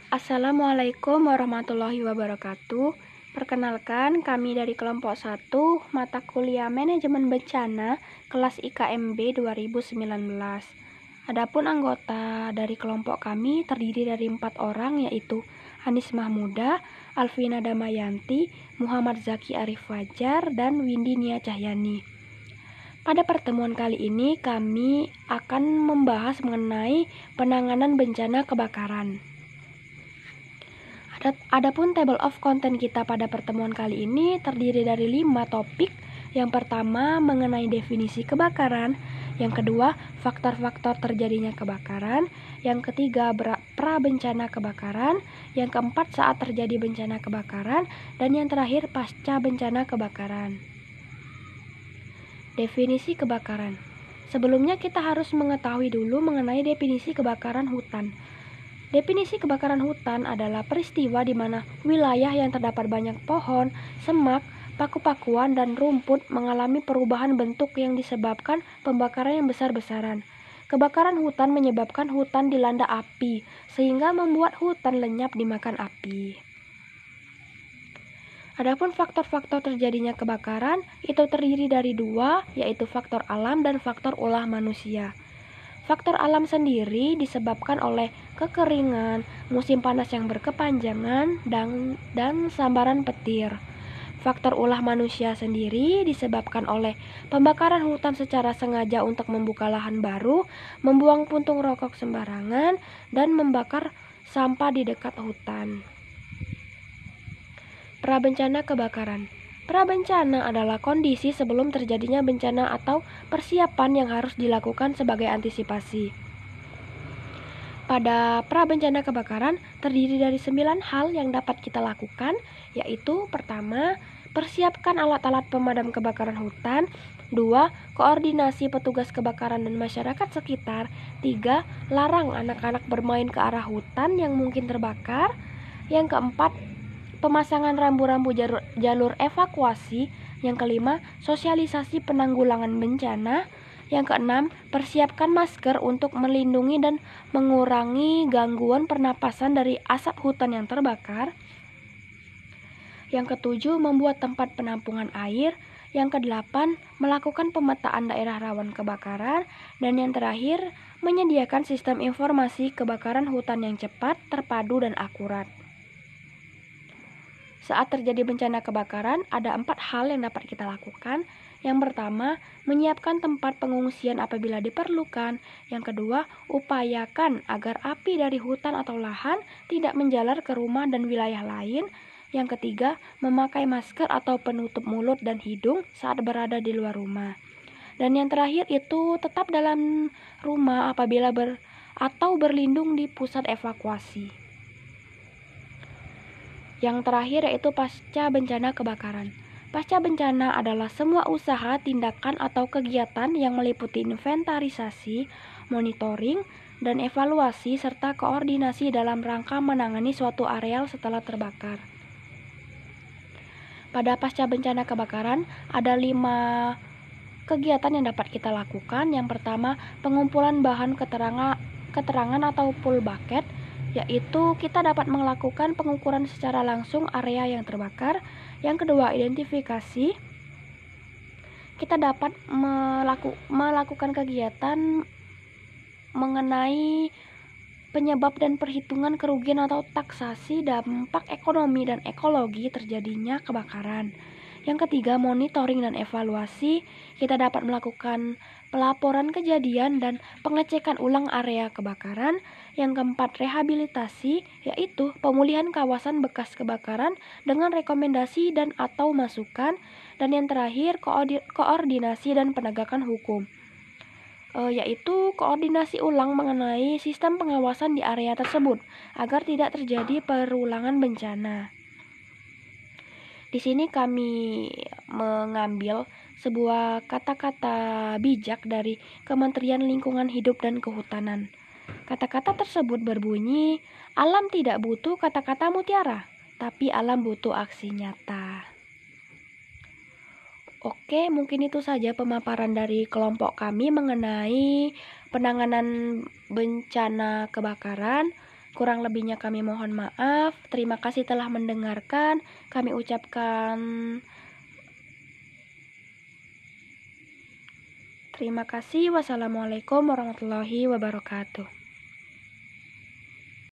Assalamualaikum warahmatullahi wabarakatuh. Perkenalkan, kami dari kelompok 1 mata kuliah Manajemen Bencana kelas IKMB 2019. Adapun anggota dari kelompok kami terdiri dari 4 orang, yaitu Anis Mahmuda, Alvina Damayanti, Muhammad Zaki Arif Fajar, dan Windy Nia Cahyani. Pada pertemuan kali ini kami akan membahas mengenai penanganan bencana kebakaran. Adapun table of content kita pada pertemuan kali ini terdiri dari 5 topik. Yang pertama mengenai definisi kebakaran, yang kedua faktor-faktor terjadinya kebakaran, yang ketiga pra-bencana kebakaran, yang keempat saat terjadi bencana kebakaran, dan yang terakhir pasca bencana kebakaran. Definisi kebakaran. Sebelumnya kita harus mengetahui dulu mengenai definisi kebakaran hutan. Definisi kebakaran hutan adalah peristiwa di mana wilayah yang terdapat banyak pohon, semak, paku-pakuan, dan rumput mengalami perubahan bentuk yang disebabkan pembakaran yang besar-besaran. Kebakaran hutan menyebabkan hutan dilanda api, sehingga membuat hutan lenyap dimakan api. Adapun faktor-faktor terjadinya kebakaran itu terdiri dari 2, yaitu faktor alam dan faktor ulah manusia. Faktor alam sendiri disebabkan oleh kekeringan, musim panas yang berkepanjangan, dan sambaran petir. Faktor ulah manusia sendiri disebabkan oleh pembakaran hutan secara sengaja untuk membuka lahan baru, membuang puntung rokok sembarangan, dan membakar sampah di dekat hutan. Prabencana kebakaran. Prabencana adalah kondisi sebelum terjadinya bencana atau persiapan yang harus dilakukan sebagai antisipasi. Pada prabencana kebakaran terdiri dari 9 hal yang dapat kita lakukan, yaitu pertama, persiapkan alat-alat pemadam kebakaran hutan. 2. Koordinasi petugas kebakaran dan masyarakat sekitar. 3. Larang anak-anak bermain ke arah hutan yang mungkin terbakar. Yang keempat, pemasangan rambu-rambu jalur evakuasi. Yang kelima, sosialisasi penanggulangan bencana. Yang keenam, persiapkan masker untuk melindungi dan mengurangi gangguan pernapasan dari asap hutan yang terbakar. Yang ketujuh, membuat tempat penampungan air. Yang kedelapan, melakukan pemetaan daerah rawan kebakaran. Dan yang terakhir, menyediakan sistem informasi kebakaran hutan yang cepat, terpadu, dan akurat. Saat terjadi bencana kebakaran, ada 4 hal yang dapat kita lakukan. Yang pertama, menyiapkan tempat pengungsian apabila diperlukan. Yang kedua, upayakan agar api dari hutan atau lahan tidak menjalar ke rumah dan wilayah lain. Yang ketiga, memakai masker atau penutup mulut dan hidung saat berada di luar rumah. Dan yang terakhir itu tetap dalam rumah apabila atau berlindung di pusat evakuasi. Yang terakhir yaitu pasca bencana kebakaran. Pasca bencana adalah semua usaha, tindakan, atau kegiatan yang meliputi inventarisasi, monitoring, dan evaluasi serta koordinasi dalam rangka menangani suatu areal setelah terbakar. Pada pasca bencana kebakaran ada 5 kegiatan yang dapat kita lakukan. Yang pertama, pengumpulan bahan keterangan atau full bucket, yaitu kita dapat melakukan pengukuran secara langsung area yang terbakar. Yang kedua, identifikasi. Kita dapat melakukan kegiatan mengenai penyebab dan perhitungan kerugian atau taksasi dampak ekonomi dan ekologi terjadinya kebakaran. Yang ketiga, monitoring dan evaluasi. Kita dapat melakukan pelaporan kejadian dan pengecekan ulang area kebakaran. Yang keempat, rehabilitasi, yaitu pemulihan kawasan bekas kebakaran dengan rekomendasi dan atau masukan. Dan yang terakhir, koordinasi dan penegakan hukum, yaitu koordinasi ulang mengenai sistem pengawasan di area tersebut agar tidak terjadi perulangan bencana. Di sini kami mengambil sebuah kata-kata bijak dari Kementerian Lingkungan Hidup dan Kehutanan. Kata-kata tersebut berbunyi, alam tidak butuh kata-kata mutiara, tapi alam butuh aksi nyata. Oke, mungkin itu saja pemaparan dari kelompok kami mengenai penanganan bencana kebakaran. Kurang lebihnya kami mohon maaf. Terima kasih telah mendengarkan. Kami ucapkan terima kasih. Wassalamualaikum warahmatullahi wabarakatuh.